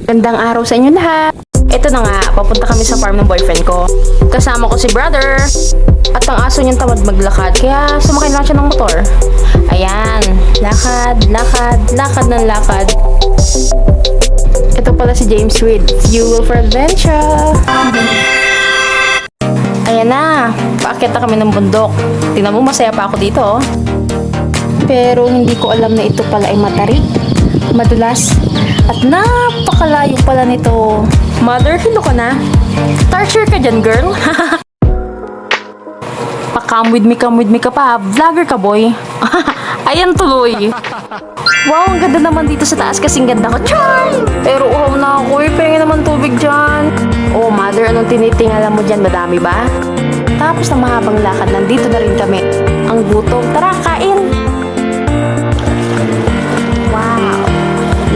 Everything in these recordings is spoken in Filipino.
Gandang araw sa inyo lahat. Ito na nga, papunta kami sa farm ng boyfriend ko. Kasama ko si brother. At ang aso niyang tamad maglakad, kaya sumakay lang siya ng motor. Ayan, lakad, lakad, lakad ng lakad. Ito pala si James with Fuel for Adventure. Ayan na, paakyat na kami ng bundok. Tingnan mo, masaya pa ako dito, oh. Pero hindi ko alam na ito pala ay matarik, madulas, at napakalayo pala nito. Mother, hello ka na? Starcher ka dyan, girl. Pa-come with me ka pa. Vlogger ka, boy. Ayan tuloy. Wow, ang ganda naman dito sa taas kasing ganda ko. Char! Pero uhaw na ako eh. Pengen naman tubig dyan. Oh, mother, anong tinitingala mo dyan? Madami ba? Tapos ng mahabang lakad, nandito na rin kami. Ang gutom. Tara, kain! Wow!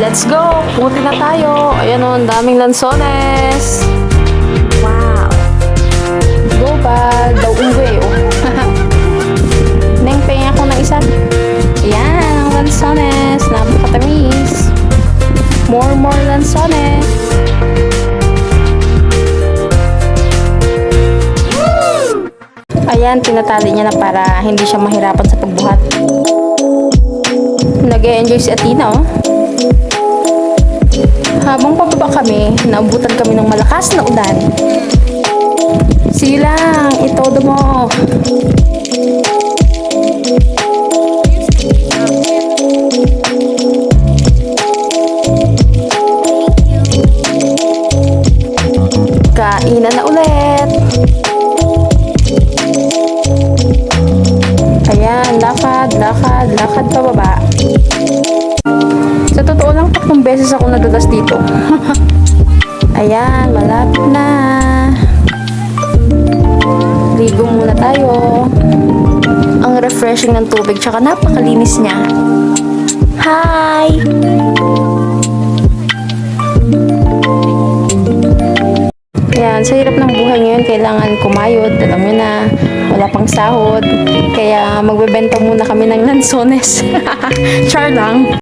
Let's go! Puti na tayo. Ayan o, ang daming lansones. Wow! Go bag. Daw ungwe oh. Neng, pengen ako ng isa. Ayan, ang lansones. Napakatamis. More lansones. Ayan, tinatali niya na para hindi siya mahirapan sa pagbuhat. Nag-e-enjoy si Athena, oh. Habang pababa kami, naabutan kami ng malakas na ulan. Sige lang, itodo mo. Kainan na ulit. Ayan, lakad, lakad, lakad pababa. Sa totoo lang, 3 beses ako nadulas dito. Ayan, malapit na. Ligo muna tayo. Ang refreshing ng tubig, tsaka napakalinis niya. Hi! Ayan, sa hirap ng buhay ngayon, kailangan kumayod. Alam mo na, wala pang sahod. Kaya magbebenta muna kami ng lansones. Char lang.